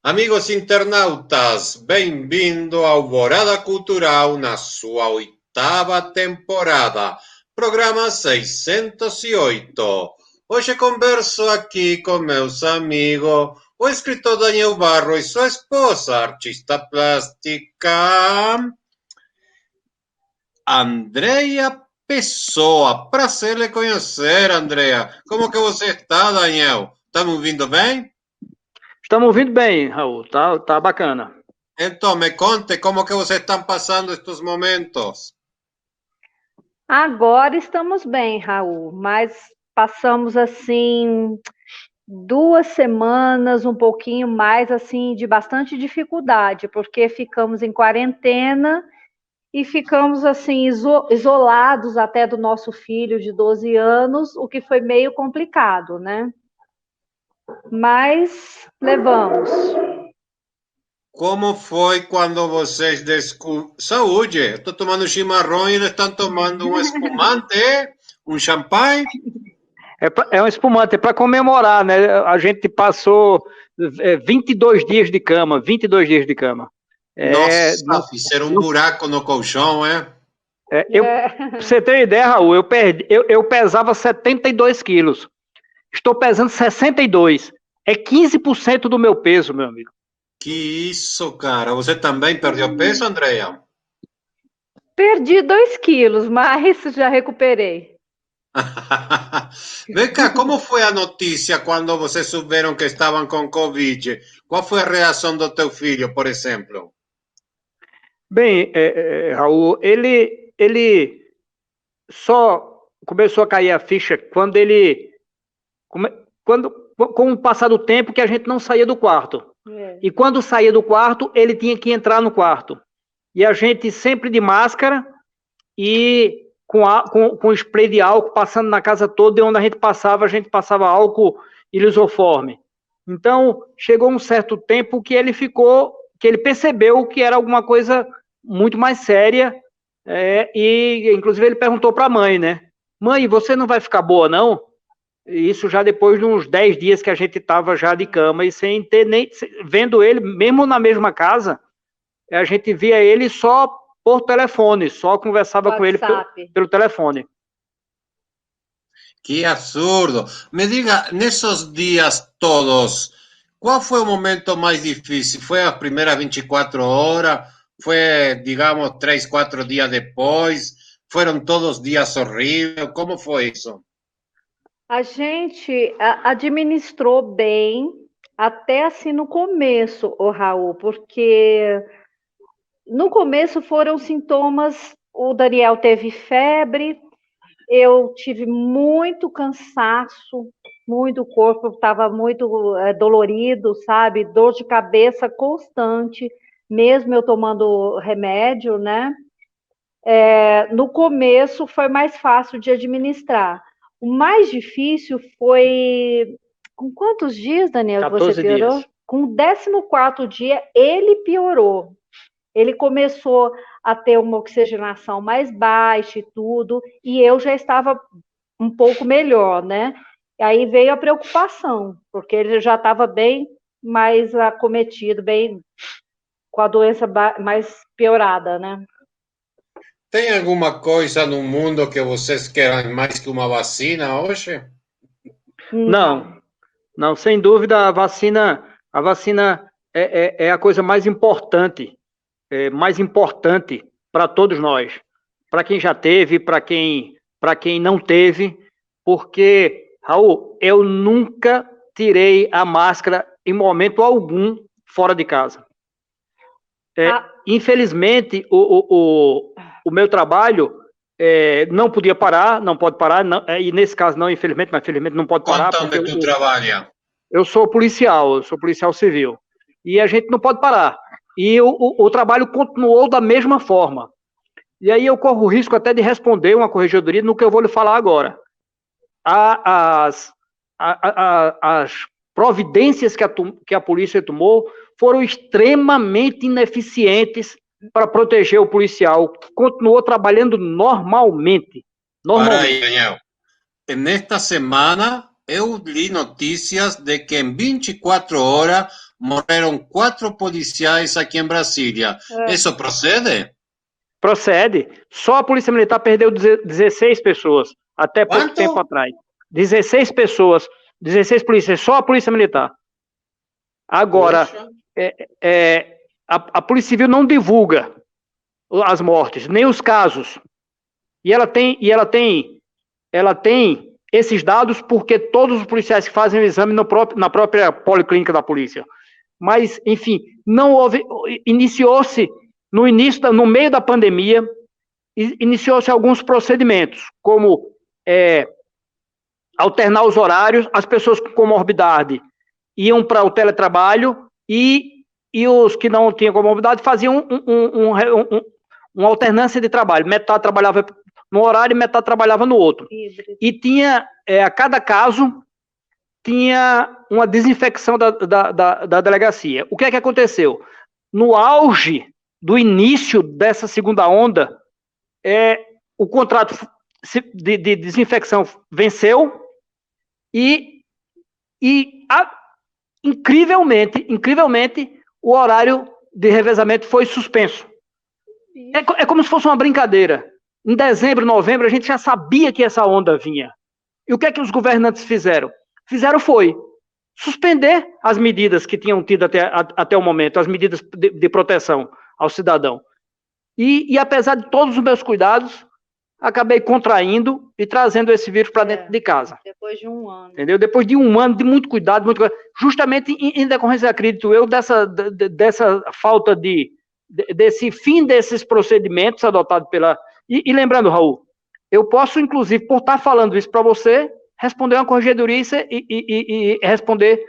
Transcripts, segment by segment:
Amigos internautas, bem-vindo ao Alvorada Cultural na sua oitava temporada, programa 608. Hoje converso aqui com meus amigos, o escritor Daniel Barro e sua esposa, artista plástica, Andrea Pessoa. Prazer lhe conhecer, Andrea. Como que você está, Daniel? Está me ouvindo bem? Estamos ouvindo bem, Raul. Tá bacana. Então, me conte como que vocês estão passando estes momentos. Agora estamos bem, Raul, mas passamos assim 2 semanas, um pouquinho mais assim de bastante dificuldade, porque ficamos em quarentena e ficamos assim isolados até do nosso filho de 12 anos, o que foi meio complicado, né? Mas levamos. Como foi quando vocês descobriram... Saúde! Estou tomando chimarrão e eles estão tomando um espumante, um champanhe. É um espumante para comemorar, né? A gente passou 22 dias de cama, 22 dias de cama. Nossa, fizeram um buraco no colchão, é? Pra você ter uma ideia, Raul, eu pesava 72 quilos. Estou pesando 62. É 15% do meu peso, meu amigo. Que isso, cara. Você também perdeu peso, Andrea? Perdi 2 quilos, mas já recuperei. Vem cá, como foi a notícia quando vocês souberam que estavam com Covid? Qual foi a reação do teu filho, por exemplo? Bem, Raul, ele só começou a cair a ficha quando com o passar do tempo que a gente não saía do quarto. E quando saía do quarto, ele tinha que entrar no quarto. E a gente sempre de máscara e com spray de álcool passando na casa toda, e onde a gente passava álcool e lisoforme. Então, chegou um certo tempo que ele percebeu que era alguma coisa muito mais séria, e inclusive ele perguntou para a mãe, né? Mãe, você não vai ficar boa, não? Isso já depois de uns 10 dias que a gente estava já de cama e sem ter nem... Vendo ele, mesmo na mesma casa, a gente via ele só por telefone, só conversava com ele pelo telefone. Que absurdo. Me diga, nesses dias todos, qual foi o momento mais difícil? Foi as primeiras 24 horas? Foi, digamos, 3, 4 dias depois? Foram todos dias horríveis? Como foi isso? A gente administrou bem até assim no começo, o Raul, porque no começo foram sintomas, o Daniel teve febre, eu tive muito cansaço, muito, o corpo estava muito dolorido, sabe? Dor de cabeça constante, mesmo eu tomando remédio, né? No começo foi mais fácil de administrar. O mais difícil foi... Com quantos dias, Daniel, que você piorou? Dias. Com o 14º dia, ele piorou. Ele começou a ter uma oxigenação mais baixa e tudo, e eu já estava um pouco melhor, né? E aí veio a preocupação, porque ele já estava bem mais acometido, bem com a doença mais piorada, né? Tem alguma coisa no mundo que vocês queiram mais que uma vacina hoje? Não, sem dúvida a vacina é a coisa mais importante para todos nós, para quem já teve, para quem não teve, porque, Raul, eu nunca tirei a máscara em momento algum fora de casa. Infelizmente, o meu trabalho não podia parar, não pode parar, não, e nesse caso não, infelizmente, mas felizmente não pode parar. Quanto onde tu trabalha? Eu sou policial civil, e a gente não pode parar. E o trabalho continuou da mesma forma. E aí eu corro o risco até de responder uma corregedoria no que eu vou lhe falar agora. As providências que a polícia tomou foram extremamente ineficientes para proteger o policial, que continuou trabalhando normalmente. Para aí, Daniel. Nesta semana, eu li notícias de que em 24 horas morreram 4 policiais aqui em Brasília. Isso procede? Procede. Só a Polícia Militar perdeu 16 pessoas, até pouco tempo atrás. 16 pessoas, 16 policiais, só a Polícia Militar. Agora, a Polícia Civil não divulga as mortes, nem os casos. E ela tem esses dados porque todos os policiais que fazem o exame na própria policlínica da polícia. Mas, enfim, não houve, iniciou-se no meio da pandemia, iniciou-se alguns procedimentos, como alternar os horários, as pessoas com comorbidade iam para o teletrabalho e os que não tinham comorbidade faziam uma alternância de trabalho. Metade trabalhava no horário e metade trabalhava no outro. E tinha, a cada caso, tinha uma desinfecção da delegacia. O que é que aconteceu? No auge do início dessa segunda onda, o contrato de desinfecção venceu e incrivelmente, o horário de revezamento foi suspenso. É como se fosse uma brincadeira. Em dezembro, novembro, a gente já sabia que essa onda vinha. E o que é que os governantes fizeram? Foi suspender as medidas que tinham tido até o momento, as medidas de proteção ao cidadão. E apesar de todos os meus cuidados, acabei contraindo e trazendo esse vírus para dentro de casa. Depois de um ano. Entendeu? Depois de um ano de muito cuidado, justamente em decorrência, acredito eu, dessa falta desse fim desses procedimentos adotados pela... E lembrando, Raul, eu posso, inclusive, por estar falando isso para você, responder uma corregedoria e responder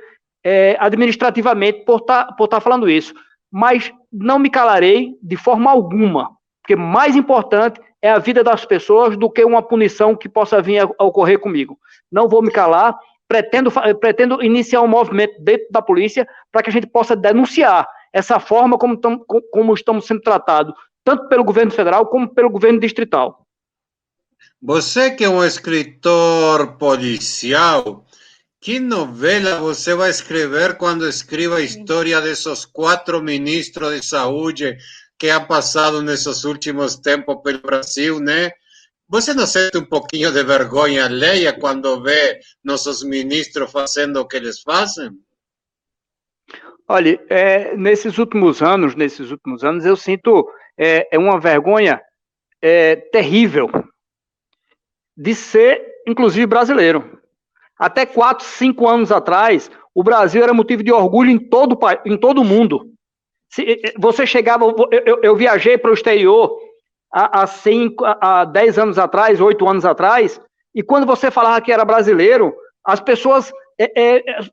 administrativamente por estar falando isso. Mas não me calarei de forma alguma, porque mais importante é a vida das pessoas do que uma punição que possa vir a ocorrer comigo. Não vou me calar, pretendo iniciar um movimento dentro da polícia para que a gente possa denunciar essa forma como estamos sendo tratados, tanto pelo governo federal como pelo governo distrital. Você que é um escritor policial, que novela você vai escrever quando escreva a história desses 4 ministros de saúde que han passado nesses últimos tempos pelo Brasil, né? Você não sente um pouquinho de vergonha alheia quando vê nossos ministros fazendo o que eles fazem? Olha, nesses últimos anos, eu sinto uma vergonha terrível de ser, inclusive, brasileiro. Até 4, 5 anos atrás, o Brasil era motivo de orgulho em todo o mundo. Você chegava... Eu viajei para o exterior há 10 anos atrás, 8 anos atrás, e quando você falava que era brasileiro, as pessoas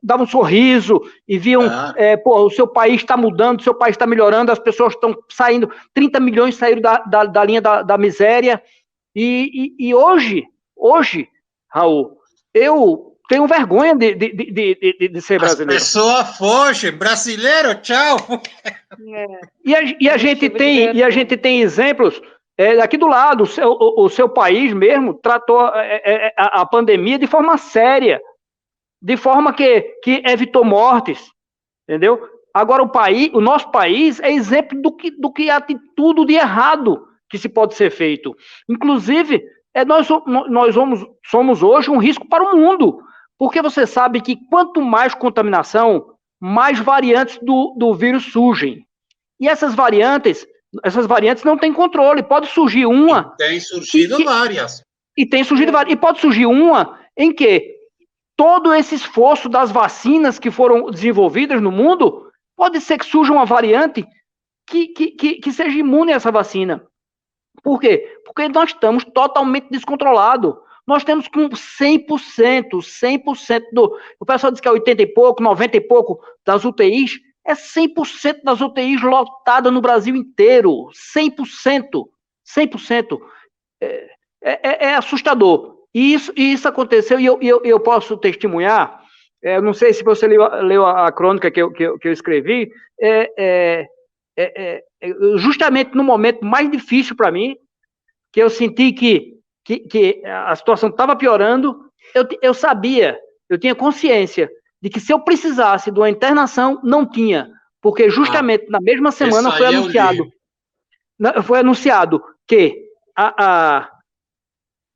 davam um sorriso e viam, o seu país está mudando, o seu país está melhorando, as pessoas estão saindo, 30 milhões saíram da linha da miséria, e hoje, Raul, eu tenho vergonha de ser brasileiro. As pessoas fogem, brasileiro, tchau! E a gente tem exemplos aqui do lado, o seu país mesmo tratou a pandemia de forma séria, de forma que evitou mortes, entendeu? Agora o nosso país é exemplo do que atitude de errado que se pode ser feito. Inclusive, nós somos hoje um risco para o mundo, porque você sabe que quanto mais contaminação, mais variantes do vírus surgem. E essas variantes não têm controle. Pode surgir uma... E tem surgido várias. E pode surgir uma em que todo esse esforço das vacinas que foram desenvolvidas no mundo, pode ser que surja uma variante que seja imune a essa vacina. Por quê? Porque nós estamos totalmente descontrolados. Nós temos com 100% o pessoal diz que é 80 e pouco, 90 e pouco das UTIs, é 100% das UTIs lotadas no Brasil inteiro. 100%. É assustador. E isso aconteceu, e eu posso testemunhar, não sei se você leu a crônica que eu escrevi, justamente no momento mais difícil para mim, que eu senti que a situação estava piorando, eu sabia, eu tinha consciência de que se eu precisasse de uma internação, não tinha, porque justamente na mesma semana foi anunciado que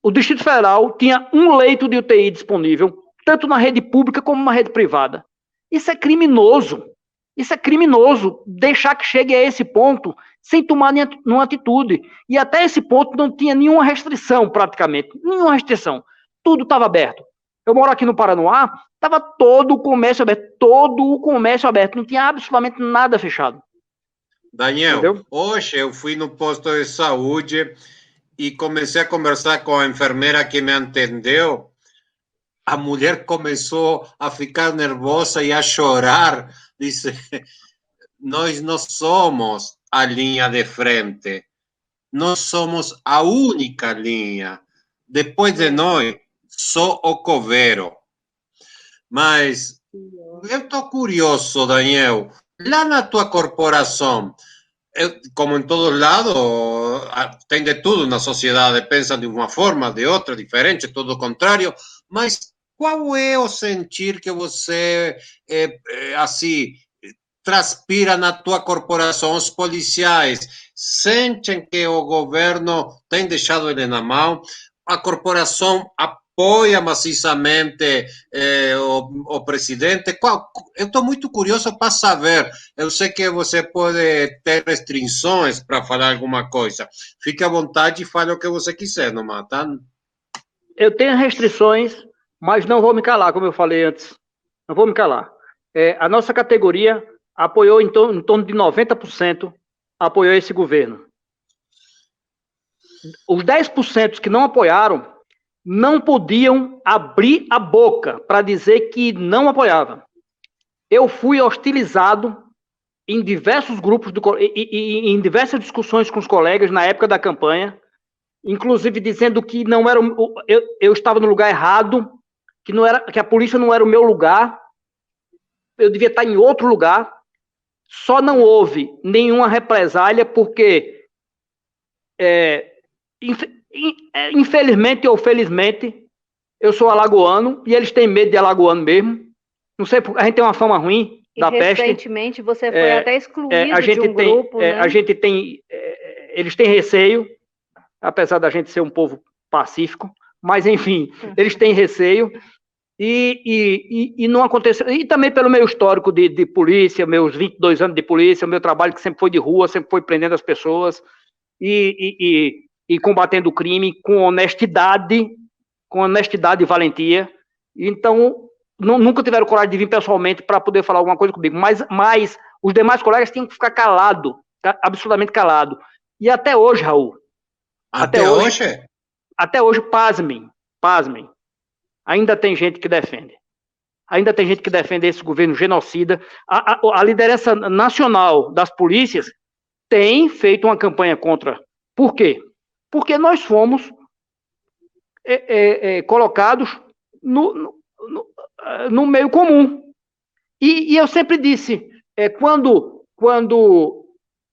o Distrito Federal tinha um leito de UTI disponível, tanto na rede pública como na rede privada. Isso é criminoso. Isso é criminoso, deixar que chegue a esse ponto sem tomar nenhuma atitude. E até esse ponto não tinha nenhuma restrição, praticamente. Nenhuma restrição. Tudo estava aberto. Eu moro aqui no Paranoá, estava todo o comércio aberto. Não tinha absolutamente nada fechado. Daniel, entendeu? Hoje eu fui no posto de saúde e comecei a conversar com a enfermeira que me atendeu. A mulher começou a ficar nervosa e a chorar. Disse, nós não somos a linha de frente, nós somos a única linha. Depois de nós, só o coveiro. Mas eu estou curioso, Daniel, lá na tua corporação, como em todos lados, tem de tudo na sociedade, pensam de uma forma, de outra, diferente, tudo o contrário, mas qual é o sentir que você, assim, transpira na tua corporação? Os policiais sentem que o governo tem deixado ele na mão, a corporação apoia maciçamente o presidente? Eu estou muito curioso para saber. Eu sei que você pode ter restrições para falar alguma coisa. Fique à vontade e fale o que você quiser, não mata? Eu tenho restrições, mas não vou me calar, como eu falei antes. Não vou me calar. A nossa categoria apoiou em torno de 90%, apoiou esse governo. Os 10% que não apoiaram não podiam abrir a boca para dizer que não apoiavam. Eu fui hostilizado em diversos grupos, em diversas discussões com os colegas na época da campanha, inclusive dizendo que não era eu estava no lugar errado, que a polícia não era o meu lugar, eu devia estar em outro lugar. Só não houve nenhuma represália porque, infelizmente ou felizmente, eu sou alagoano e eles têm medo de alagoano mesmo. Não sei, a gente tem uma fama ruim da peste. Recentemente você foi até excluído de um grupo, né? A gente tem, eles têm receio, apesar da gente ser um povo pacífico, mas enfim, eles têm receio. E não aconteceu. E também pelo meu histórico de polícia, meus 22 anos de polícia, meu trabalho que sempre foi de rua, sempre foi prendendo as pessoas e combatendo o crime com honestidade e valentia. Então, nunca tiveram coragem de vir pessoalmente para poder falar alguma coisa comigo. Mas os demais colegas tinham que ficar calado, absolutamente calado. E até hoje, Raul. Até hoje, pasmem. Ainda tem gente que defende. Ainda tem gente que defende esse governo genocida. A liderança nacional das polícias tem feito uma campanha contra. Por quê? Porque nós fomos colocados no meio comum. E eu sempre disse, quando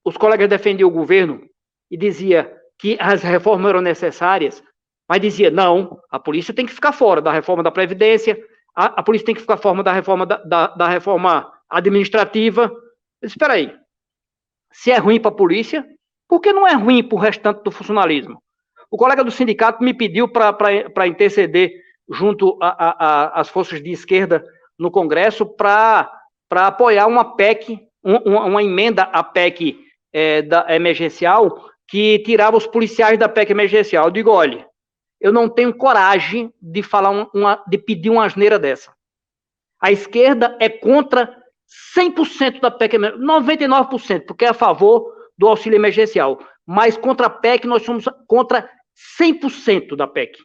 os colegas defendiam o governo e dizia que as reformas eram necessárias, mas dizia, não, a polícia tem que ficar fora da reforma da Previdência, a polícia tem que ficar fora da reforma da reforma administrativa. Espera aí, se é ruim para a polícia, por que não é ruim para o restante do funcionalismo? O colega do sindicato me pediu para interceder junto às forças de esquerda no Congresso para apoiar uma PEC, uma emenda à PEC da emergencial, que tirava os policiais da PEC emergencial. Eu digo, olha, eu não tenho coragem de falar de pedir uma asneira dessa. A esquerda é contra 100% da PEC, 99%, porque é a favor do auxílio emergencial. Mas contra a PEC, nós somos contra 100% da PEC.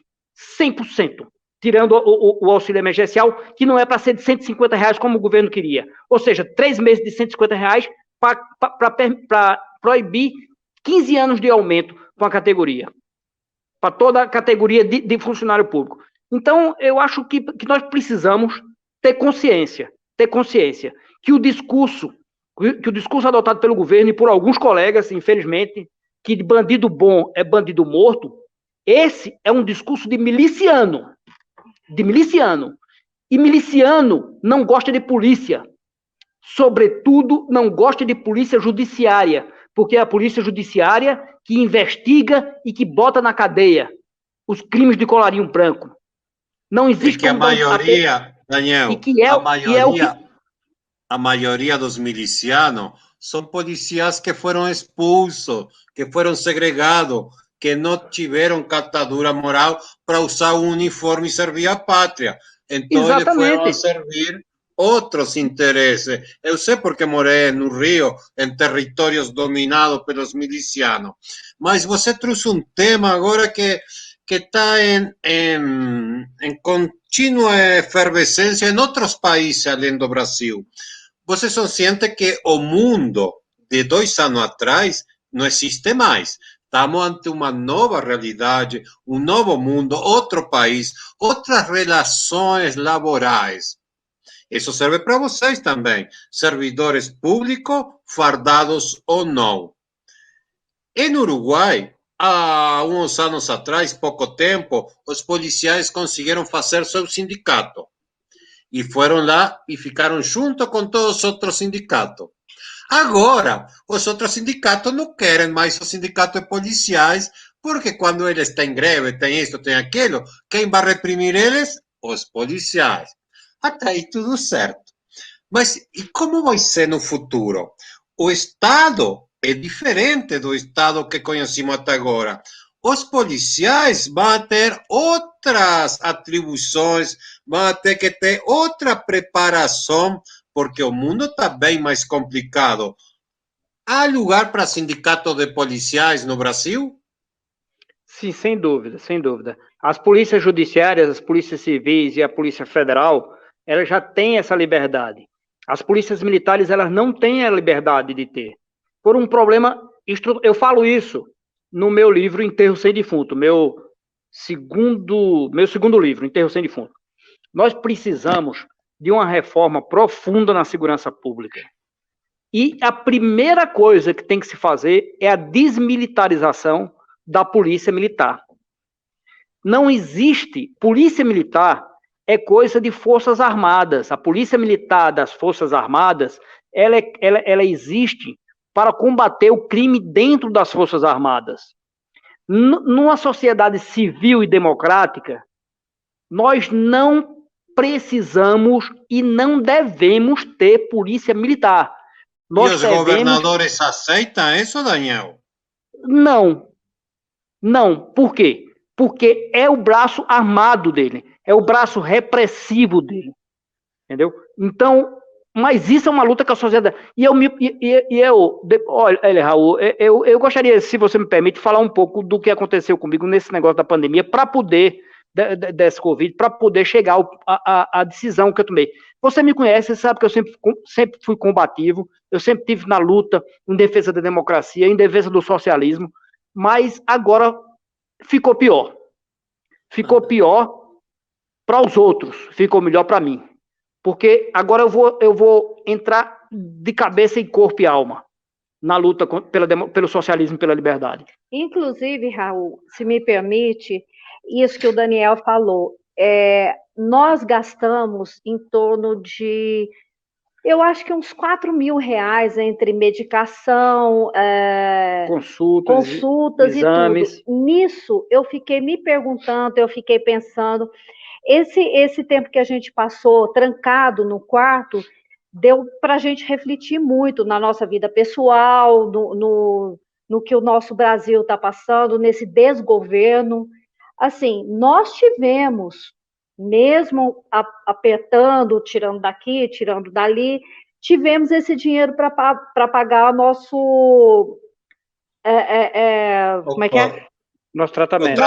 100%. Tirando o auxílio emergencial, que não é para ser de R$150 como o governo queria. Ou seja, 3 meses de R$150 para proibir 15 anos de aumento com a categoria. Para toda a categoria de funcionário público. Então, eu acho que nós precisamos ter consciência que o discurso adotado pelo governo e por alguns colegas, infelizmente, que de bandido bom é bandido morto, esse é um discurso de miliciano. E miliciano não gosta de polícia. Sobretudo, não gosta de polícia judiciária, porque é a polícia judiciária que investiga e que bota na cadeia os crimes de colarinho branco. Não existe que a maioria, Daniel, a maioria dos milicianos são policiais que foram expulsos, que foram segregados, que não tiveram catadura moral para usar o uniforme e servir à pátria. Então, eles foram a servir outros interesses. Eu sei porque morei no Rio, em territórios dominados pelos milicianos. Mas você trouxe um tema agora que está em contínua efervescência em outros países além do Brasil. Você só sente que o mundo de 2 anos atrás não existe mais. Estamos ante uma nova realidade, um novo mundo, outro país, outras relações laborais. Isso serve para vocês também, servidores públicos, fardados ou não. Em Uruguai, há uns anos atrás, pouco tempo, os policiais conseguiram fazer seu sindicato. E foram lá e ficaram junto com todos os outros sindicatos. Agora, os outros sindicatos não querem mais os sindicatos policiais, porque quando eles têm greve, tem isso, tem aquilo, quem vai reprimir eles? Os policiais. Até aí tudo certo. Mas e como vai ser no futuro? O Estado é diferente do Estado que conhecemos até agora. Os policiais vão ter outras atribuições, vão ter que ter outra preparação, porque o mundo está bem mais complicado. Há lugar para sindicato de policiais no Brasil? Sim, sem dúvida, sem dúvida. As polícias judiciárias, as polícias civis e a Polícia Federal, elas já têm essa liberdade. As polícias militares, elas não têm a liberdade de ter. Por um problema, eu falo isso no meu livro Enterro Sem Defunto, meu segundo livro, Enterro Sem Defunto. Nós precisamos de uma reforma profunda na segurança pública. E a primeira coisa que tem que se fazer é a desmilitarização da polícia militar. Não existe polícia militar, é coisa de forças armadas. A polícia militar das forças armadas, ela existe para combater o crime dentro das forças armadas. Numa sociedade civil e democrática, nós não precisamos e não devemos ter polícia militar. E os governadores aceitam isso, Daniel? Não. Não. Por quê? Porque é o braço armado dele, é o braço repressivo dele. Entendeu? Então, mas isso é uma luta que a sociedade... Olha, Raul, eu gostaria, se você me permite, falar um pouco do que aconteceu comigo nesse negócio da pandemia, para poder, desse Covid, para poder chegar à decisão que eu tomei. Você me conhece, você sabe que eu sempre fui combativo, eu sempre estive na luta em defesa da democracia, em defesa do socialismo, mas agora ficou pior. Ficou pior para os outros, ficou melhor para mim. Porque agora eu vou entrar de cabeça e corpo e alma na luta pelo socialismo e pela liberdade. Inclusive, Raul, se me permite, isso que o Daniel falou, nós gastamos em torno de, eu acho que uns R$4.000 entre medicação, consultas exames. E tudo. Nisso, eu fiquei me perguntando, eu fiquei pensando... Esse tempo que a gente passou trancado no quarto, deu para a gente refletir muito na nossa vida pessoal, no que o nosso Brasil está passando, nesse desgoverno. Assim, nós tivemos, mesmo apertando, tirando daqui, tirando dali, tivemos esse dinheiro para pagar nosso... como é que é? Nosso tratamento.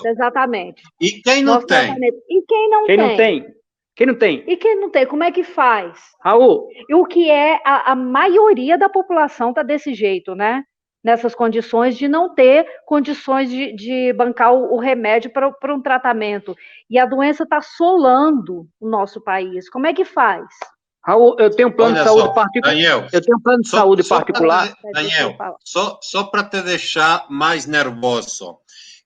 Exatamente. E quem não tem? E quem não tem? Quem não tem? E quem não tem? Como é que faz? Raul. E o que é a maioria da população está desse jeito, né? Nessas condições de não ter condições de bancar o remédio para um tratamento. E a doença está assolando o nosso país. Como é que faz? Raul, eu tenho um plano de saúde particular. Daniel, eu tenho um plano de saúde particular. Daniel, só para te deixar mais nervoso.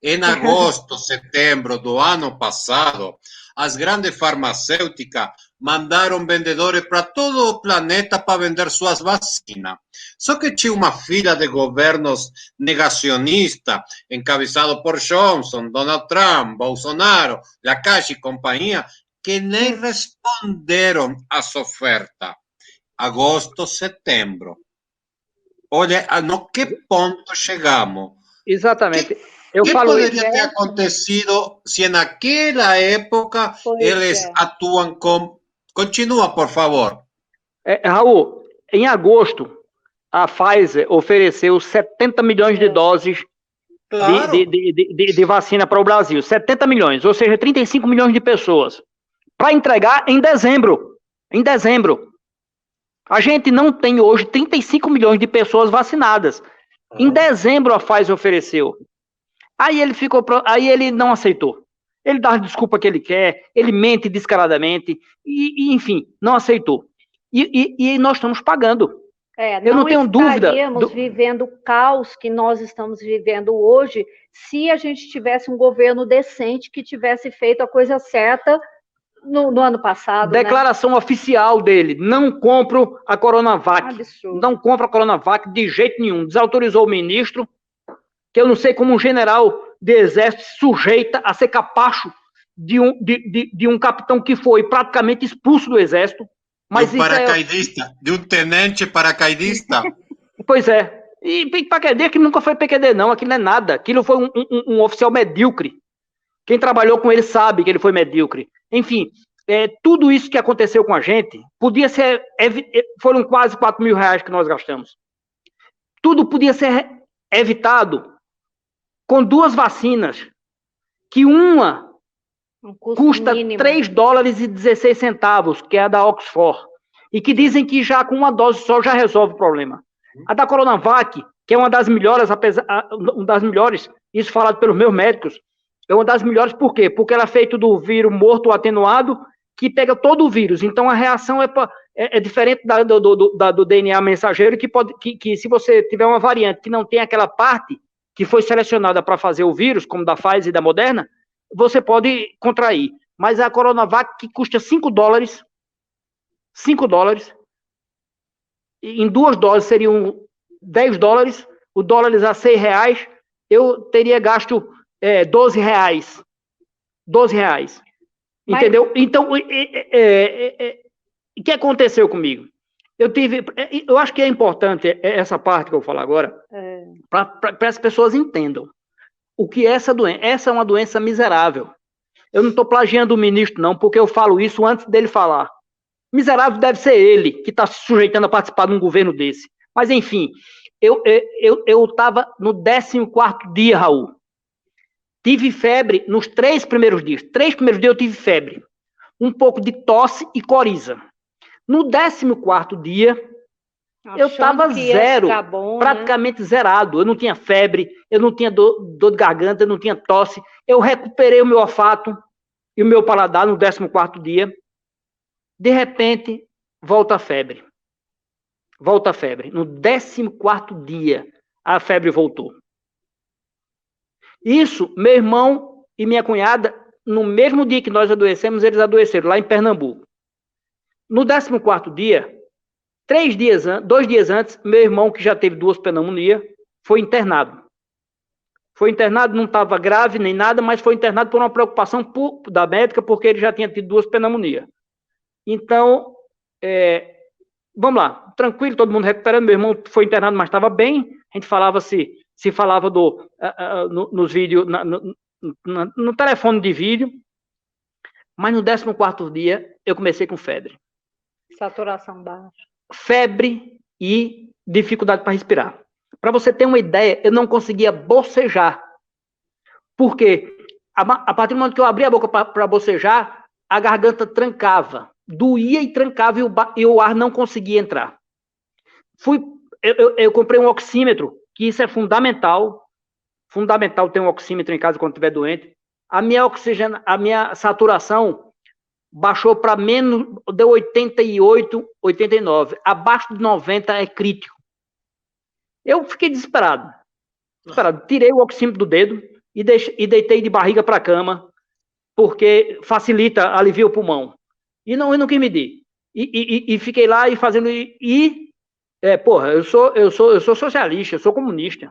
Em agosto, setembro do ano passado, as grandes farmacêuticas mandaram vendedores para todo o planeta para vender suas vacinas. Só que tinha uma fila de governos negacionistas, encabeçado por Johnson, Donald Trump, Bolsonaro, Lacache e companhia, que nem responderam às ofertas. Agosto, setembro. Olha, no que ponto chegamos? Exatamente. O que poderia ter acontecido se naquela época eles atuam com... Continua, por favor. Raul, em agosto, a Pfizer ofereceu 70 milhões de doses de vacina para o Brasil. 70 milhões, ou seja, 35 milhões de pessoas. Para entregar em dezembro. Em dezembro. A gente não tem hoje 35 milhões de pessoas vacinadas. Em dezembro a Pfizer ofereceu. Aí ele não aceitou. Ele dá a desculpa que ele quer, ele mente descaradamente, e enfim, não aceitou. E nós estamos pagando. Eu não tenho dúvida. Estaríamos vivendo o caos que nós estamos vivendo hoje se a gente tivesse um governo decente que tivesse feito a coisa certa no ano passado. Declaração oficial dele: não compro a Coronavac. Absurdo. Não compro a Coronavac de jeito nenhum. Desautorizou o ministro, que eu não sei como um general de exército se sujeita a ser capacho de um capitão que foi praticamente expulso do exército. Mas de um paracaidista, de um tenente paracaidista. Pois é. E paraquedista que nunca foi PQD, não. Aquilo não é nada. Aquilo foi um oficial medíocre. Quem trabalhou com ele sabe que ele foi medíocre. Enfim, tudo isso que aconteceu com a gente podia ser... Foram quase 4 mil reais que nós gastamos. Tudo podia ser evitado com 2 vacinas, que uma custa $3,16, que é a da Oxford, e que dizem que já com uma dose só já resolve o problema. A da Coronavac, que é uma das melhores, isso falado pelos meus médicos, é uma das melhores, por quê? Porque ela é feita do vírus morto ou atenuado, que pega todo o vírus. Então a reação é diferente do DNA mensageiro, que se você tiver uma variante que não tem aquela parte que foi selecionada para fazer o vírus, como da Pfizer e da Moderna, você pode contrair. Mas a Coronavac, que custa $5, em 2 doses seriam $10, o dólar a R$6, eu teria gasto R$12. R$12. Entendeu? Então, o que aconteceu comigo? Eu acho que é importante essa parte que eu vou falar agora, para as pessoas entendam o que é essa doença. Essa é uma doença miserável. Eu não estou plagiando o ministro, não, porque eu falo isso antes dele falar. Miserável deve ser ele, que está se sujeitando a participar de um governo desse. Mas, enfim, eu estava no 14º dia, Raul. Tive febre nos 3 primeiros dias. 3 primeiros dias eu tive febre. Um pouco de tosse e coriza. No 14º dia, eu estava zero, praticamente zerado. Eu não tinha febre, eu não tinha dor de garganta, eu não tinha tosse. Eu recuperei o meu olfato e o meu paladar no 14º dia. De repente, volta a febre. Volta a febre. No 14º dia, a febre voltou. Isso, meu irmão e minha cunhada, no mesmo dia que nós adoecemos, eles adoeceram, lá em Pernambuco. No 14º dia, 2 dias antes, meu irmão, que já teve 2 pneumonias, foi internado. Foi internado, não estava grave nem nada, mas foi internado por uma preocupação da médica, porque ele já tinha tido 2 pneumonias. Então, vamos lá, tranquilo, todo mundo recuperando. Meu irmão foi internado, mas estava bem. A gente falava se falava nos vídeos, no telefone de vídeo. Mas no 14º dia, eu comecei com febre. Saturação baixa. Febre e dificuldade para respirar. Para você ter uma ideia, eu não conseguia bocejar. Porque a partir do momento que eu abria a boca para bocejar, a garganta trancava. Doía e trancava e o ar não conseguia entrar. Eu comprei um oxímetro, que isso é fundamental. Fundamental ter um oxímetro em casa quando estiver doente. A minha saturação baixou para menos, deu 88, 89. Abaixo de 90 é crítico. Eu fiquei desesperado. Tirei o oxímetro do dedo e deitei de barriga para a cama, porque facilita, alivia o pulmão. E não quis medir. E fiquei lá e fazendo... eu sou socialista, eu sou comunista.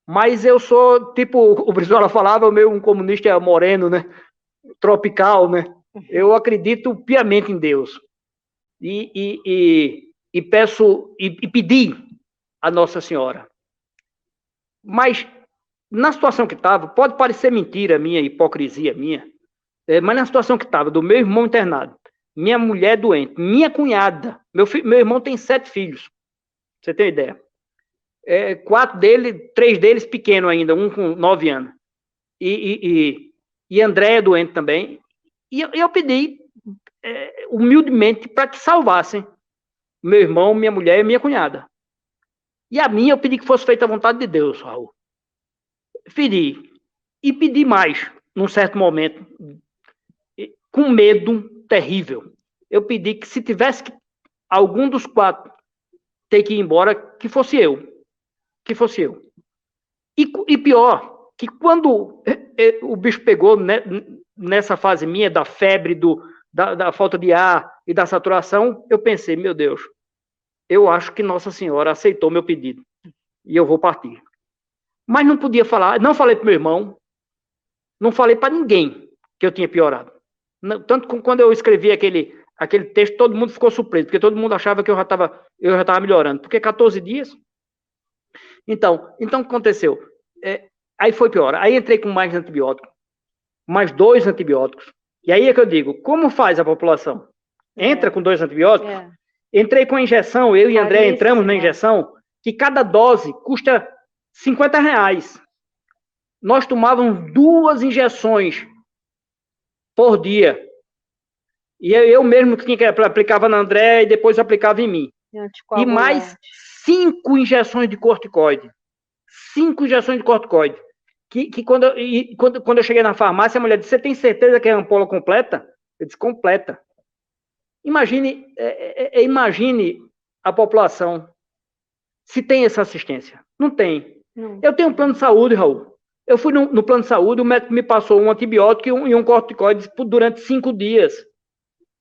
Mas eu sou, tipo, o Brizola falava, um comunista moreno, né? Tropical, né? Eu acredito piamente em Deus. E peço, e pedi a Nossa Senhora. Mas, na situação que estava, pode parecer mentira minha, hipocrisia minha, mas na situação que estava, do meu irmão internado, minha mulher doente, minha cunhada, meu irmão tem 7 filhos, pra você ter uma ideia. 3 deles pequenos ainda, um com 9 anos. E André é doente também. E eu pedi humildemente para que salvassem meu irmão, minha mulher e minha cunhada. E a minha eu pedi que fosse feita a vontade de Deus, Raul. Pedi. E pedi mais, num certo momento, com medo terrível. Eu pedi que se tivesse algum dos 4 ter que ir embora, que fosse eu. Que fosse eu. E pior, que quando o bicho pegou, né, nessa fase minha, da febre, da falta de ar e da saturação, eu pensei, meu Deus, eu acho que Nossa Senhora aceitou meu pedido e eu vou partir. Mas não podia falar, não falei para meu irmão, não falei para ninguém que eu tinha piorado. Tanto que quando eu escrevi aquele texto, todo mundo ficou surpreso, porque todo mundo achava que eu já estava melhorando. Porque 14 dias... Então, o que aconteceu? Aí foi pior. Aí entrei com mais antibiótico, mais 2 antibióticos. E aí é que eu digo, como faz a população? Entra com 2 antibióticos? Entrei com a injeção, eu e André entramos na injeção, que cada dose custa R$50. Nós tomávamos 2 injeções por dia. E eu mesmo que aplicava na André e depois aplicava em mim. E mais 5 injeções de corticoide. 5 injeções de corticoide. Que quando eu cheguei na farmácia, a mulher disse, você tem certeza que é a ampola completa? Eu disse, completa. Imagine a população se tem essa assistência. Não tem. Não. Eu tenho um plano de saúde, Raul. Eu fui no plano de saúde, o médico me passou um antibiótico e um corticoide durante 5 dias.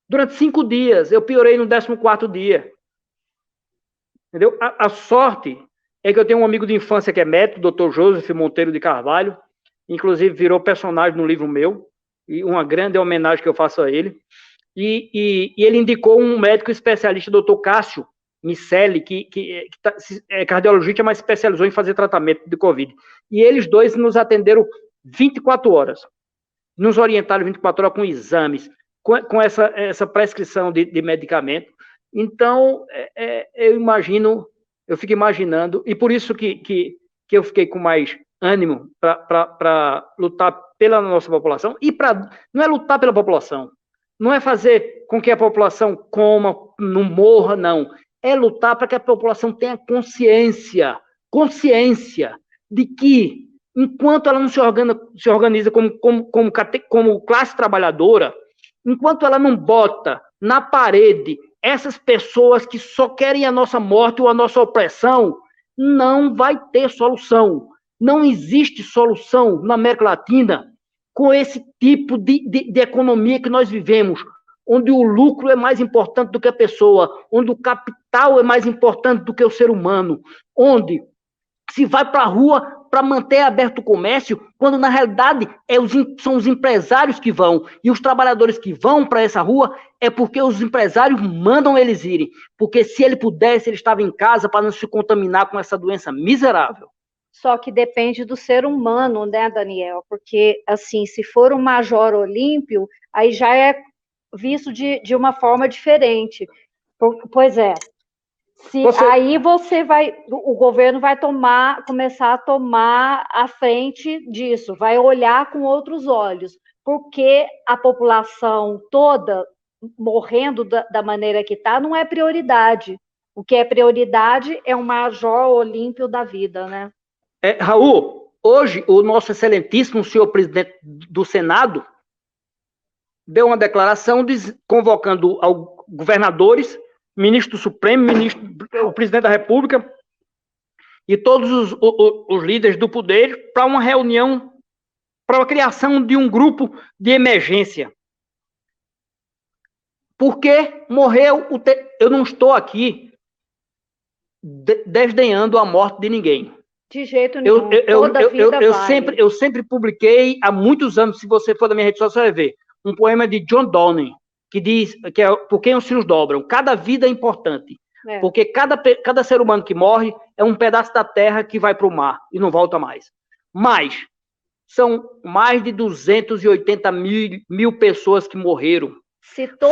Durante 5 dias. Eu piorei no 14º dia. Entendeu? A sorte é que eu tenho um amigo de infância que é médico, o Dr. Joseph Monteiro de Carvalho, inclusive virou personagem no livro meu, e uma grande homenagem que eu faço a ele. E ele indicou um médico especialista, o Dr. Cássio Miceli, que é cardiologista, mas especializou em fazer tratamento de Covid. E eles 2 nos atenderam 24 horas. Nos orientaram 24 horas com exames, com essa prescrição de medicamento. Então, eu fico imaginando, e por isso que eu fiquei com mais ânimo para lutar pela nossa população, não é lutar pela população, não é fazer com que a população coma, não morra, não. É lutar para que a população tenha consciência de que, enquanto ela não se organiza como classe trabalhadora, enquanto ela não bota na parede essas pessoas que só querem a nossa morte ou a nossa opressão, não vai ter solução. Não existe solução na América Latina com esse tipo de economia que nós vivemos, onde o lucro é mais importante do que a pessoa, onde o capital é mais importante do que o ser humano, onde se vai para a rua para manter aberto o comércio, quando na realidade são os empresários que vão, e os trabalhadores que vão para essa rua é porque os empresários mandam eles irem, porque se ele pudesse, ele estava em casa para não se contaminar com essa doença miserável. Só que depende do ser humano, né, Daniel? Porque, assim, se for um major olímpio, aí já é visto de uma forma diferente. Pois é. Aí o governo vai começar a tomar a frente disso, vai olhar com outros olhos, porque a população toda morrendo da maneira que está não é prioridade. O que é prioridade é um major olímpio da vida, né? Raul, hoje o nosso excelentíssimo senhor presidente do Senado deu uma declaração convocando governadores, ministro do Supremo, o presidente da República e todos os líderes do poder para uma reunião para a criação de um grupo de emergência. Porque morreu eu não estou aqui desdenhando a morte de ninguém. De jeito nenhum. Toda vida vale. Eu sempre publiquei há muitos anos, se você for da minha rede social, você vai ver, um poema de John Donne, que diz que é Por Quem os Sinos Dobram. Cada vida é importante. Porque cada ser humano que morre é um pedaço da terra que vai para o mar e não volta mais. Mas são mais de 280 mil pessoas que morreram.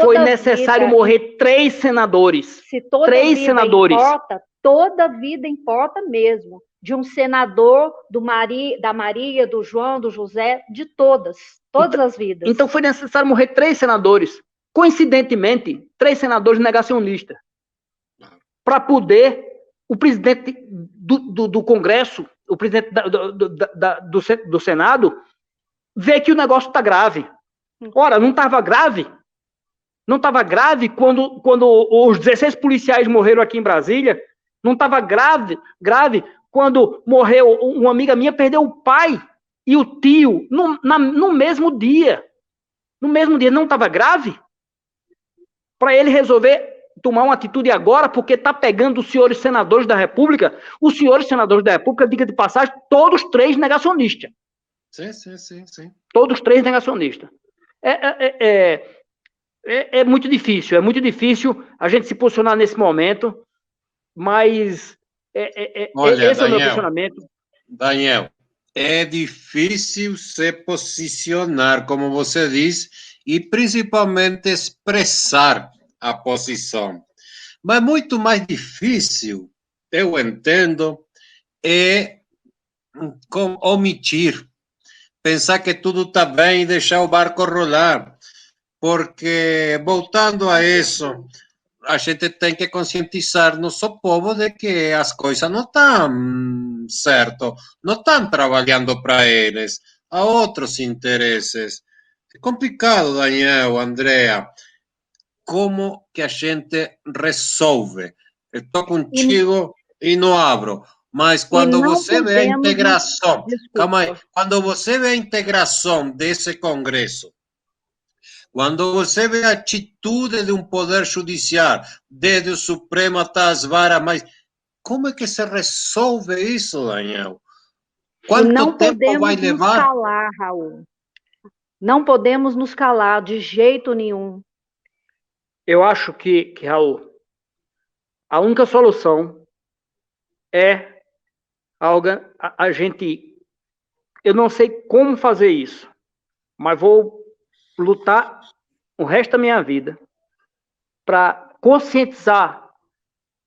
Foi necessário morrer 3 senadores. Se toda 3 vida senadores. Importa, toda vida importa mesmo. De um senador, da Maria, do João, do José, de todas as vidas. Então foi necessário morrer 3 senadores. Coincidentemente, 3 senadores negacionistas. Para poder o presidente do Congresso, o presidente do Senado, ver que o negócio está grave. Ora, não estava grave? Não estava grave quando os 16 policiais morreram aqui em Brasília? Não estava grave quando morreu uma amiga minha, perdeu o pai e o tio no mesmo dia? No mesmo dia, não estava grave? Para ele resolver tomar uma atitude agora, porque está pegando os senhores senadores da República, os senhores senadores da República, diga de passagem, todos 3 negacionistas. Sim. Todos 3 negacionistas. É muito difícil a gente se posicionar nesse momento, mas Olha, esse é o meu posicionamento. Daniel, é difícil se posicionar, como você diz, e principalmente expressar a posição. Mas muito mais difícil, eu entendo, é omitir, pensar que tudo está bem e deixar o barco rolar. Porque, voltando a isso, a gente tem que conscientizar nosso povo de que as coisas não estão certo, não estão trabalhando para eles, há outros interesses. É complicado, Daniel, Andrea, como que a gente resolve? Estou contigo e não abro. Mas quando você vê a integração, calma aí, quando você vê a integração desse Congresso, quando você vê a atitude de um poder judicial, desde o Supremo até as varas, mas como é que se resolve isso, Daniel? Quanto tempo vai levar? Não podemos nos calar, Raul. Não podemos nos calar de jeito nenhum. Eu acho que, Raul, a única solução é a gente... Eu não sei como fazer isso, mas vou lutar o resto da minha vida para conscientizar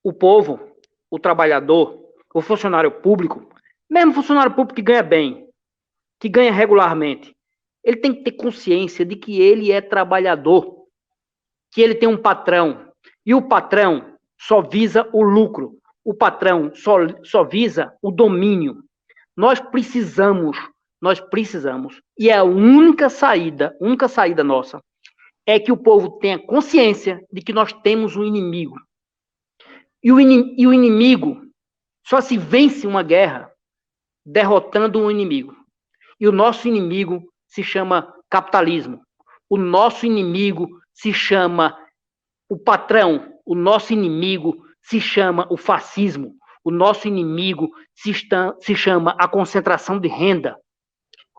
o povo, o trabalhador, o funcionário público, mesmo funcionário público que ganha bem, que ganha regularmente, ele tem que ter consciência de que ele é trabalhador, que ele tem um patrão, e o patrão só visa o lucro, o patrão só visa o domínio. Nós precisamos, e é a única saída nossa, é que o povo tenha consciência de que nós temos um inimigo. E o inimigo só se vence uma guerra derrotando um inimigo. E o nosso inimigo se chama capitalismo. O nosso inimigo se chama o patrão. O nosso inimigo se chama o fascismo. O nosso inimigo se chama a concentração de renda.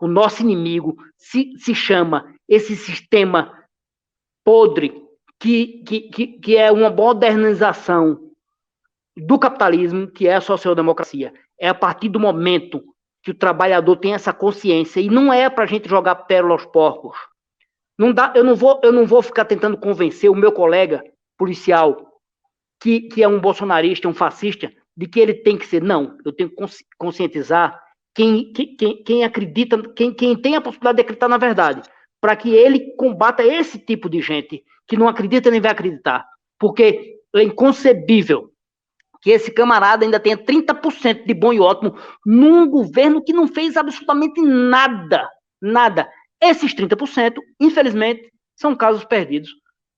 O nosso inimigo se chama esse sistema podre que é uma modernização do capitalismo, que é a social-democracia. É a partir do momento que o trabalhador tem essa consciência, e não é para a gente jogar pérola aos porcos. Não dá, eu não vou ficar tentando convencer o meu colega policial, que é um bolsonarista, um fascista, de que ele tem que ser. Não, eu tenho que conscientizar quem acredita, quem tem a possibilidade de acreditar na verdade, para que ele combata esse tipo de gente que não acredita nem vai acreditar. Porque é inconcebível que esse camarada ainda tenha 30% de bom e ótimo num governo que não fez absolutamente nada. Nada. Esses 30%, infelizmente, são casos perdidos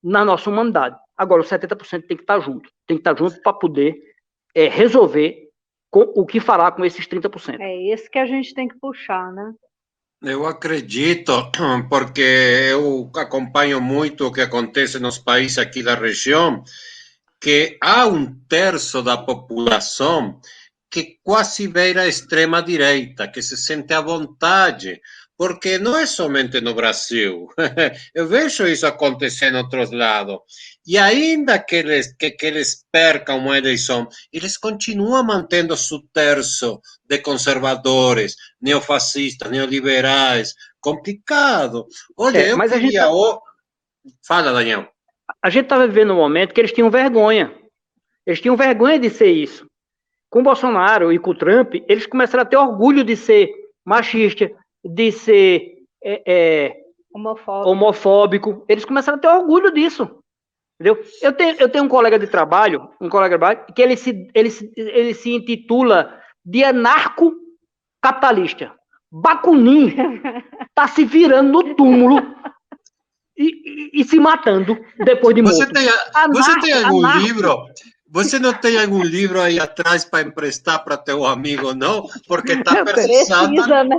na nossa humanidade. Agora, os 70% tem que estar junto. Tem que estar junto para poder resolver o que fará com esses 30%. É esse que a gente tem que puxar, né? Eu acredito, porque eu acompanho muito o que acontece nos países aqui da região, que há um terço da população que quase beira a extrema-direita, que se sente à vontade, porque não é somente no Brasil. Eu vejo isso acontecer em outros lados. E ainda que eles percam uma eleição, eles continuam mantendo seu terço de conservadores, neofascistas, neoliberais. Complicado. Olha, eu Mas queria. Fala, Daniel. a gente estava vivendo um momento que eles tinham vergonha. Eles tinham vergonha de ser isso. Com o Bolsonaro e com o Trump, eles começaram a ter orgulho de ser machista, de ser homofóbico. Eles começaram a ter orgulho disso. Entendeu? Eu tenho um colega de trabalho, que ele se intitula de anarco-capitalista. Bakunin tá se virando no túmulo e se matando depois de morto. Você tem algum livro? Você não tem algum livro aí atrás para emprestar para teu amigo, não? Porque está precisando. Precisa, né?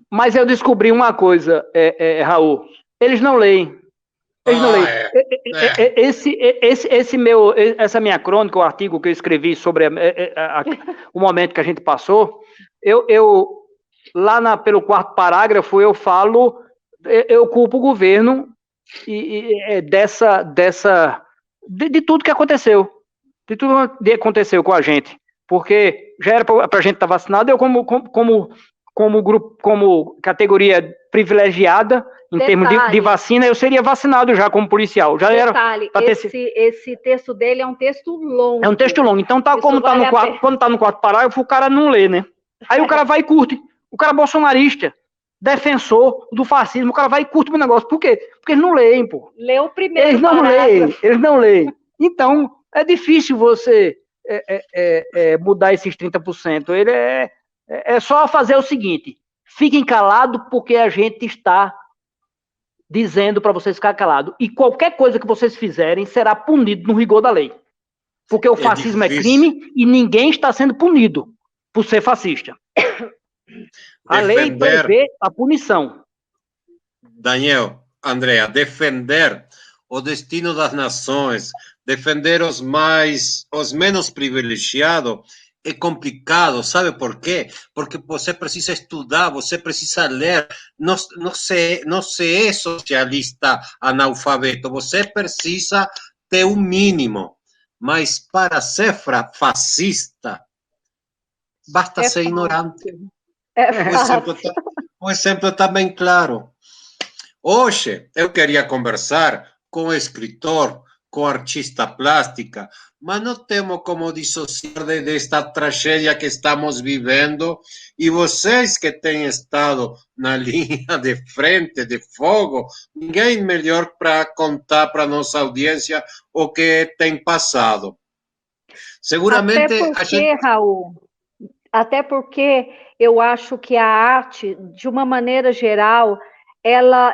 Mas eu descobri uma coisa, Raul. Eles não leem. Eles não leem. Essa minha crônica, o artigo que eu escrevi sobre o momento que a gente passou, lá pelo quarto parágrafo eu falo, eu culpo o governo de tudo que aconteceu. De tudo que aconteceu com a gente. Porque já era para a gente estar vacinado, eu como categoria privilegiada em termos de vacina, eu seria vacinado já como policial. Já Detalhe, esse texto dele é um texto longo. É um texto longo. Então, quando tá no quarto parágrafo, o cara não lê, né? Aí o cara vai e curte. O cara bolsonarista, defensor do fascismo, o cara vai e curte o negócio. Por quê? Porque eles não leem, pô. Lê o primeiro parágrafo. Eles não leem. Então, é difícil você mudar esses 30%. Ele é só fazer o seguinte: fiquem calados porque a gente está dizendo para vocês ficar calados. E qualquer coisa que vocês fizerem será punido no rigor da lei. Porque o fascismo é crime e ninguém está sendo punido por ser fascista. A lei prevê a punição. Daniel, Andrea, defender o destino das nações, defender os menos privilegiados, é complicado, sabe por quê? Porque você precisa estudar, você precisa ler, não se é socialista analfabeto, você precisa ter um mínimo, mas para ser fascista, basta ser ignorante. O exemplo está bem claro. Hoje eu queria conversar com o escritor, com artista plástica, mas não temos como dissociar desta tragédia que estamos vivendo, e vocês que têm estado na linha de frente, de fogo, ninguém melhor para contar para nossa audiência o que tem passado. Seguramente Raul, até porque eu acho que a arte, de uma maneira geral,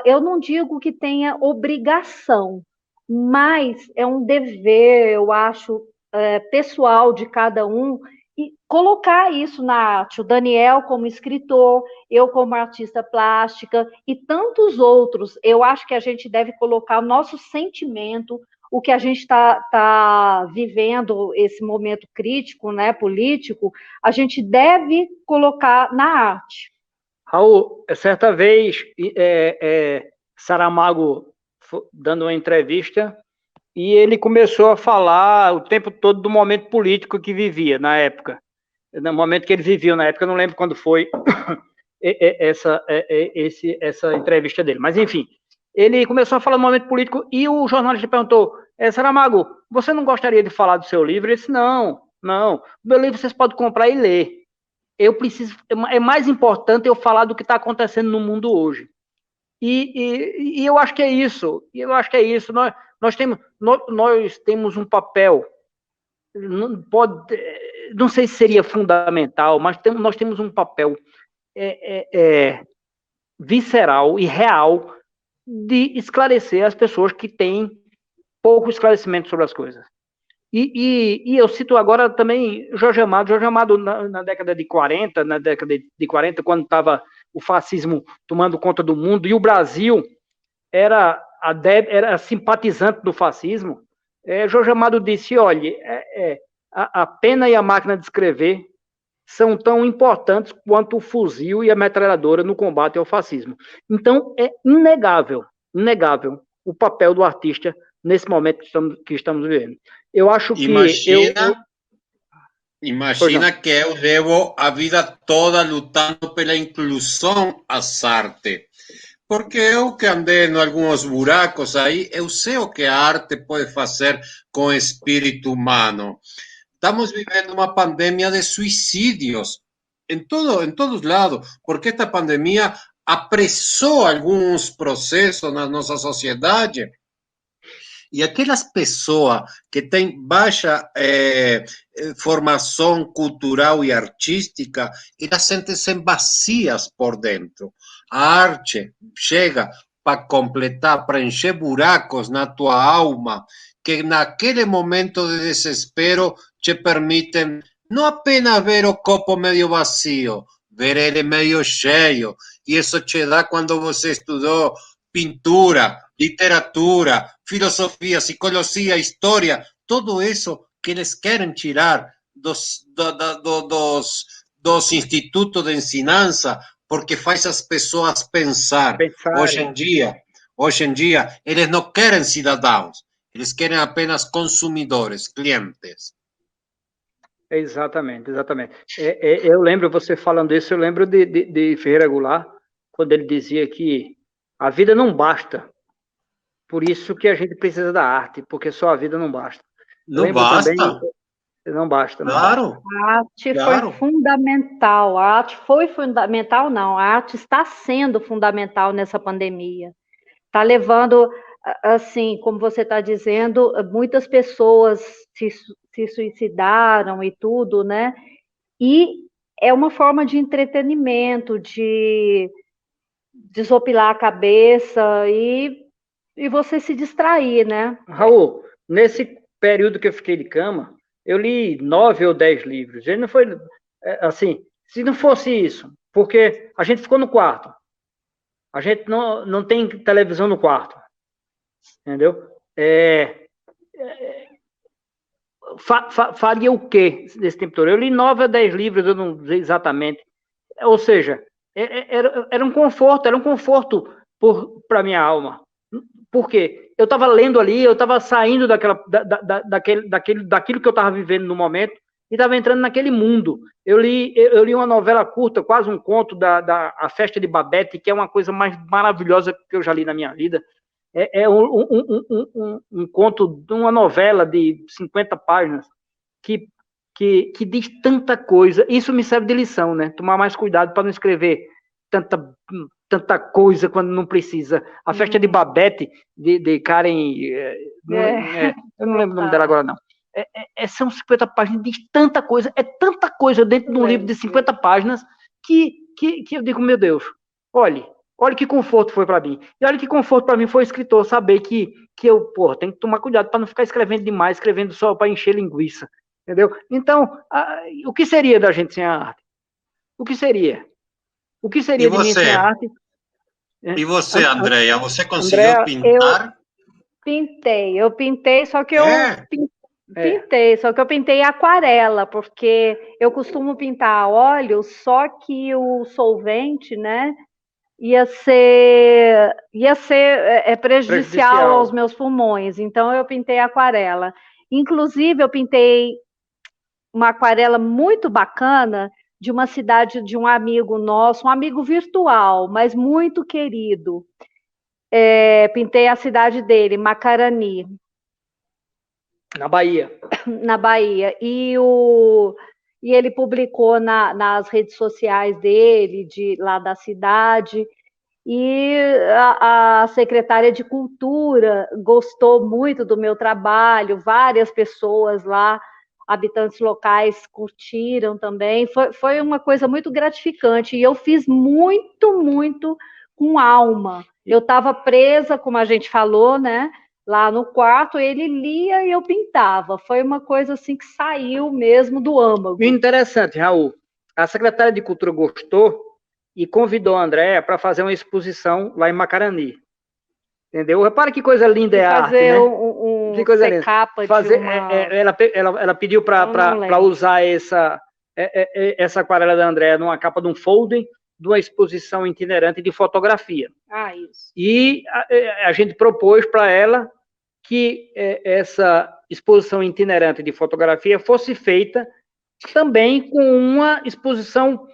eu não digo que tenha obrigação, mas é um dever, eu acho, pessoal de cada um, e colocar isso na arte. O Daniel como escritor, eu como artista plástica e tantos outros. Eu acho que a gente deve colocar o nosso sentimento, o que a gente tá vivendo, esse momento crítico, né, político, a gente deve colocar na arte. Raul, certa vez, Saramago dando uma entrevista, e ele começou a falar o tempo todo do momento político que vivia na época. No momento que ele vivia na época, eu não lembro quando foi essa entrevista dele. Mas, enfim, ele começou a falar do momento político e o jornalista perguntou: Saramago, você não gostaria de falar do seu livro? Ele disse: não. O meu livro vocês podem comprar e ler. É mais importante eu falar do que está acontecendo no mundo hoje. E eu acho que é isso. Nós temos um papel, não sei se seria fundamental, mas nós temos um papel visceral e real de esclarecer as pessoas que têm pouco esclarecimento sobre as coisas. E eu cito agora também Jorge Amado na década de 40, quando estava o fascismo tomando conta do mundo, e o Brasil era simpatizante do fascismo, Jorge Amado disse, olha, a pena e a máquina de escrever são tão importantes quanto o fuzil e a metralhadora no combate ao fascismo. Então, é inegável o papel do artista nesse momento que estamos vivendo. Eu acho que... Imagina que eu levo a vida toda lutando pela inclusão às artes. Porque eu que andei em alguns buracos aí, eu sei o que a arte pode fazer com o espírito humano. Estamos viviendo una pandemia de suicidios en todos lados, porque esta pandemia apresou alguns processos na nossa sociedade. E aquelas pessoas que têm baixa formação cultural e artística, elas sentem-se vazias por dentro. A arte chega para completar, preencher buracos na tua alma, que naquele momento de desespero te permitem não apenas ver o copo meio vazio, ver ele meio cheio. E isso te dá quando você estudou pintura, literatura, filosofia, psicologia, história, tudo isso que eles querem tirar dos institutos de ensinança, porque faz as pessoas pensar. Hoje em dia, eles não querem cidadãos, eles querem apenas consumidores, clientes. Exatamente. Eu lembro, você falando isso, eu lembro de Ferreira Goulart, quando ele dizia que a vida não basta. Por isso que a gente precisa da arte, porque só a vida não basta. Não basta? Também, não basta. Claro. A arte foi fundamental. A arte foi fundamental, não. A arte está sendo fundamental nessa pandemia. Está levando, assim, como você está dizendo, muitas pessoas se suicidaram e tudo, né? E é uma forma de entretenimento, de desopilar a cabeça e você se distrair, né? Raul, nesse período que eu fiquei de cama, eu li 9 ou 10 livros. Ele não foi assim, se não fosse isso, porque a gente ficou no quarto. A gente não tem televisão no quarto. Entendeu? Faria o quê nesse tempo todo? Eu li 9 ou 10 livros, eu não sei exatamente. Ou seja, era um conforto para minha alma. Por quê? Eu estava lendo ali, eu estava saindo daquilo que eu estava vivendo no momento e estava entrando naquele mundo. Eu li uma novela curta, quase um conto A Festa de Babette, que é uma coisa mais maravilhosa que eu já li na minha vida. Um conto de uma novela de 50 páginas que diz tanta coisa. Isso me serve de lição, né? Tomar mais cuidado para não escrever tanta coisa quando não precisa. A Festa de Babette, de Karen... eu não lembro o nome dela agora, não. São 50 páginas, diz tanta coisa, tanta coisa dentro de um livro de 50 páginas que eu digo, meu Deus, olha que conforto foi para mim. E olha que conforto para mim foi o escritor, saber que eu, tenho que tomar cuidado para não ficar escrevendo demais, escrevendo só para encher linguiça. Entendeu? Então, o que seria da gente sem a arte? O que seria? O que seria de mim sem a arte? E você, Andréia? Você conseguiu pintar? Eu pintei, só que eu pintei, só que eu pintei aquarela, porque eu costumo pintar a óleo, só que o solvente, né, ia ser prejudicial aos meus pulmões. Então eu pintei aquarela. Inclusive eu pintei uma aquarela muito bacana de uma cidade de um amigo nosso, um amigo virtual, mas muito querido. Pintei a cidade dele, Macarani. Na Bahia. Na Bahia. E ele publicou nas redes sociais dele, lá da cidade, e a secretária de Cultura gostou muito do meu trabalho, várias pessoas lá, habitantes locais, curtiram também. Foi uma coisa muito gratificante, e eu fiz muito, muito com alma. Eu estava presa, como a gente falou, né? Lá no quarto, ele lia e eu pintava. Foi uma coisa assim que saiu mesmo do âmago. Interessante, Raul. A secretária de Cultura gostou e convidou a Andréa para fazer uma exposição lá em Macarani. Entendeu? Repara que coisa linda é a arte, né? Que coisa linda. Fazer, ela pediu para usar essa aquarela da Andréa numa capa de um folder de uma exposição itinerante de fotografia. Isso. E a gente propôs para ela que essa exposição itinerante de fotografia fosse feita também com uma exposição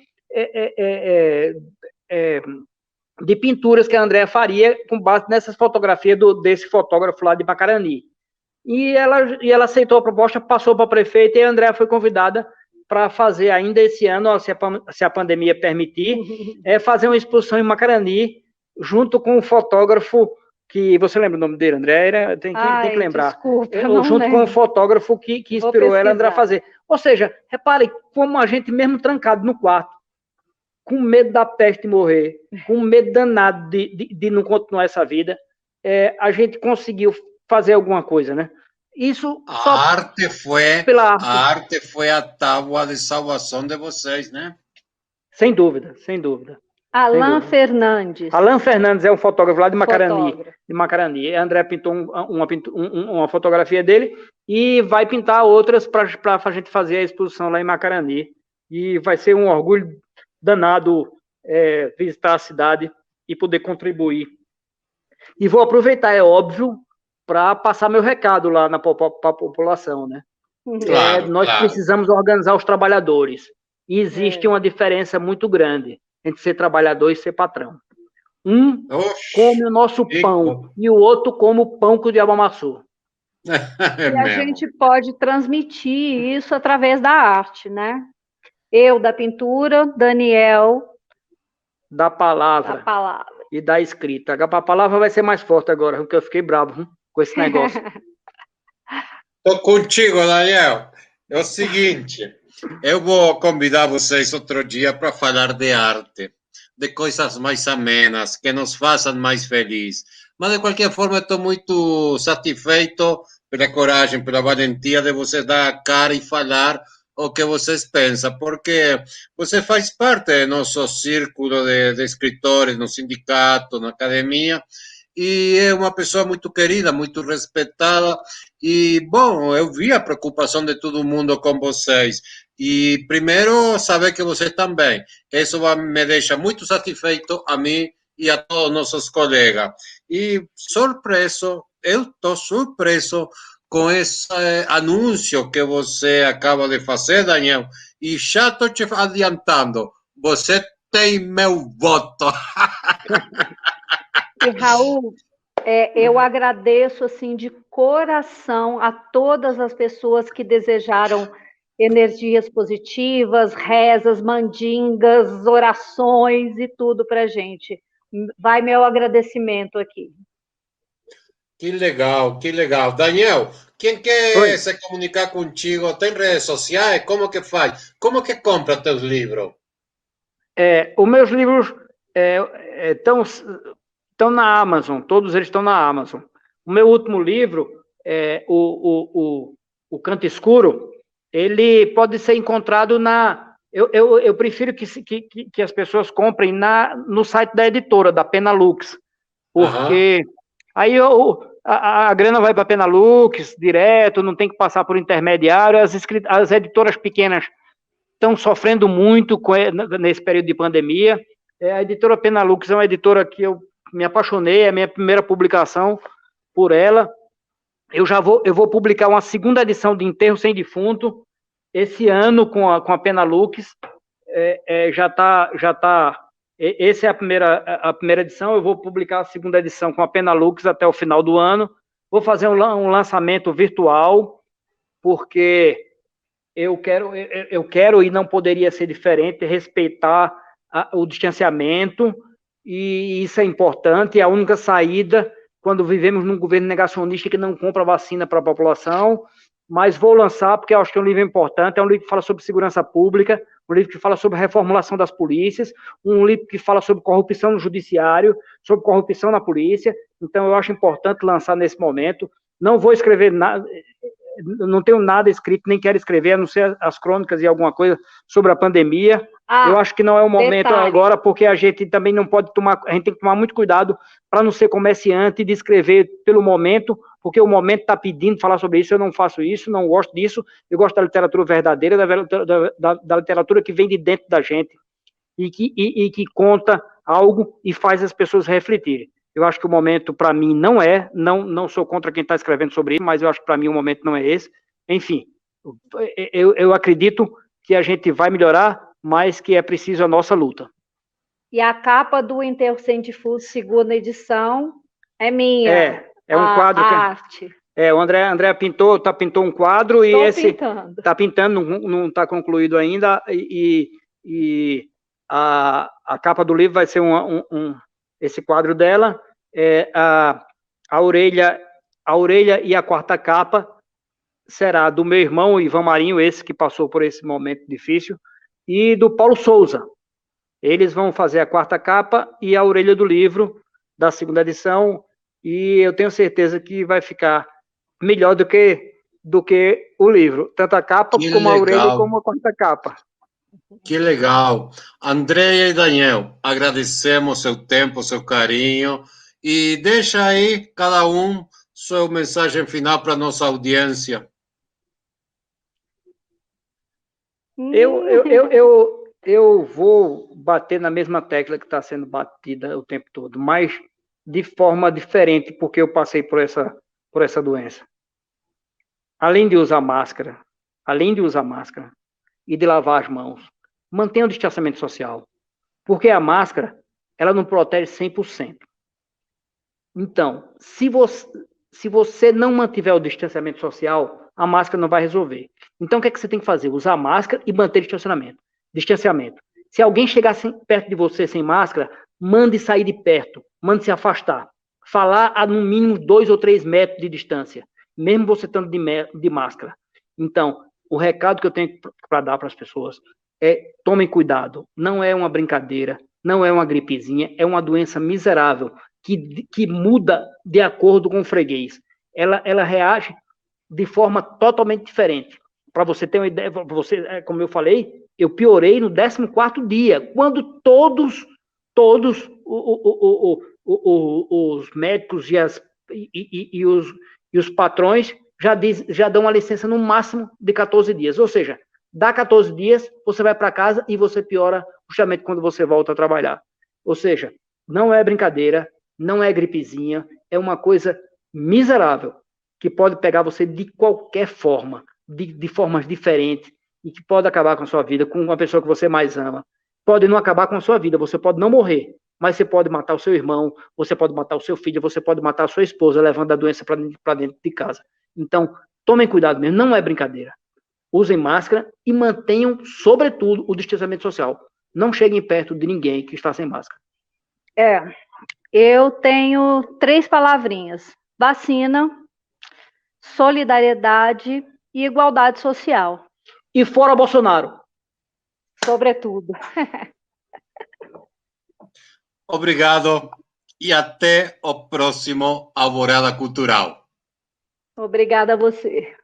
de pinturas que a Andréa faria com base nessas fotografias desse fotógrafo lá de Macarani. E ela aceitou a proposta, passou para a prefeita e a Andréa foi convidada para fazer ainda esse ano, se a pandemia permitir, fazer uma exposição em Macarani, junto com o fotógrafo que... Você lembra o nome dele, André? Tem que lembrar. Desculpa, junto com o fotógrafo que inspirou ela, André, a fazer. Ou seja, repare como a gente mesmo trancado no quarto, com medo da peste morrer, com medo danado de não continuar essa vida, a gente conseguiu fazer alguma coisa, né? Isso a arte foi a tábua de salvação de vocês, né? Sem dúvida, sem dúvida. Alain Fernandes. Alain Fernandes é um fotógrafo lá de Macarani. André pintou uma fotografia dele e vai pintar outras para a gente fazer a exposição lá em Macarani. E vai ser um orgulho danado visitar a cidade e poder contribuir. E vou aproveitar, é óbvio, para passar meu recado lá para a população, né? Claro, nós precisamos organizar os trabalhadores. E existe uma diferença muito grande entre ser trabalhador e ser patrão. Come o nosso pão e o outro come o pão que o diabo amassou. E a gente pode transmitir isso através da arte, né? Eu da pintura, Daniel da palavra e da escrita. A palavra vai ser mais forte agora, porque eu fiquei bravo com esse negócio. Estou contigo, Daniel. É o seguinte, eu vou convidar vocês outro dia para falar de arte, de coisas mais amenas, que nos façam mais felizes. Mas, de qualquer forma, estou muito satisfeito pela coragem, pela valentia de vocês dar a cara e falar o que vocês pensam, porque você faz parte do nosso círculo de escritores, no sindicato, na academia, e é uma pessoa muito querida, muito respeitada, e, bom, eu vi a preocupação de todo mundo com vocês, e primeiro saber que vocês também, isso me deixa muito satisfeito a mim e a todos nossos colegas. E eu estou surpreso com esse anúncio que você acaba de fazer, Daniel, e já estou te adiantando, você tem meu voto. E, Raul, eu agradeço assim de coração a todas as pessoas que desejaram energias positivas, rezas, mandingas, orações e tudo para a gente. Vai meu agradecimento aqui. Que legal, que legal. Daniel, quem quer se comunicar contigo, tem redes sociais? Como que faz? Como que compra teus livros? Os meus livros estão na Amazon, todos eles estão na Amazon. O meu último livro, o Canto Escuro, ele pode ser encontrado eu prefiro que as pessoas comprem no site da editora, da Penalux, porque aí a grana vai para a Penalux direto, não tem que passar por intermediário. As editoras pequenas estão sofrendo muito nesse período de pandemia. A editora Penalux é uma editora que eu me apaixonei, é a minha primeira publicação por ela. Eu vou publicar uma segunda edição de Enterro Sem Defunto esse ano com a Penalux. Já tá. Essa é a primeira edição. Eu vou publicar a segunda edição com a Penalux até o final do ano. Vou fazer um lançamento virtual, porque eu quero e não poderia ser diferente, respeitar o distanciamento, e isso é importante. É a única saída quando vivemos num governo negacionista que não compra vacina para a população. Mas vou lançar porque eu acho que é um livro importante, é um livro que fala sobre segurança pública, um livro que fala sobre reformulação das polícias, um livro que fala sobre corrupção no judiciário, sobre corrupção na polícia. Então eu acho importante lançar nesse momento. Não vou escrever nada, não tenho nada escrito, nem quero escrever, a não ser as crônicas e alguma coisa sobre a pandemia. Eu acho que não é o momento agora, porque a gente também não pode tomar, a gente tem que tomar muito cuidado para não ser comerciante de escrever pelo momento, porque o momento está pedindo falar sobre isso, eu não faço isso, não gosto disso, eu gosto da literatura verdadeira, da literatura que vem de dentro da gente e que conta algo e faz as pessoas refletirem. Eu acho que o momento, para mim, não sou contra quem está escrevendo sobre isso, mas eu acho que para mim o momento não é esse. Enfim, eu acredito que a gente vai melhorar, mas que é preciso a nossa luta. E a capa do Enterro Sem Difuso, segunda edição, é minha. É um quadro. Arte. O André pintou um quadro e esse pintando. Está pintando, não está concluído ainda, e a capa do livro vai ser esse quadro dela, a orelha e a quarta capa será do meu irmão Ivan Marinho, esse que passou por esse momento difícil, e do Paulo Souza. Eles vão fazer a quarta capa e a orelha do livro da segunda edição, e eu tenho certeza que vai ficar melhor do que o livro, tanto a capa como a orelha como a quarta capa. Que legal. Andréia e Daniel, agradecemos seu tempo, seu carinho, e deixa aí cada sua mensagem final para a nossa audiência. Eu vou bater na mesma tecla que está sendo batida o tempo todo, mas de forma diferente, porque eu passei por essa doença. Além de usar máscara e de lavar as mãos, mantenha o distanciamento social, porque a máscara, ela não protege 100%. Então, se você não mantiver o distanciamento social, a máscara não vai resolver. Então, o que é que você tem que fazer? Usar máscara e manter distanciamento. Se alguém chegar perto de você sem máscara, mande sair de perto, mande se afastar. Falar a no mínimo 2 ou 3 metros de distância, mesmo você estando de máscara. Então, o recado que eu tenho para dar para as pessoas é: tomem cuidado, não é uma brincadeira, não é uma gripezinha, é uma doença miserável que muda de acordo com o freguês. Ela reage de forma totalmente diferente. Para você ter uma ideia, como eu falei, eu piorei no 14º dia, quando todos os médicos e os patrões já dão uma licença no máximo de 14 dias. Ou seja, dá 14 dias, você vai para casa e você piora justamente quando você volta a trabalhar. Ou seja, não é brincadeira, não é gripezinha, é uma coisa miserável, que pode pegar você de qualquer forma, de formas diferentes, e que pode acabar com a sua vida, com uma pessoa que você mais ama. Pode não acabar com a sua vida, você pode não morrer, mas você pode matar o seu irmão, você pode matar o seu filho, você pode matar a sua esposa, levando a doença para dentro de casa. Então, tomem cuidado mesmo, não é brincadeira. Usem máscara e mantenham, sobretudo, o distanciamento social. Não cheguem perto de ninguém que está sem máscara. Eu tenho 3 palavrinhas: vacina, solidariedade e igualdade social. E fora Bolsonaro. Sobretudo. Obrigado e até o próximo Alvorada Cultural. Obrigada a você.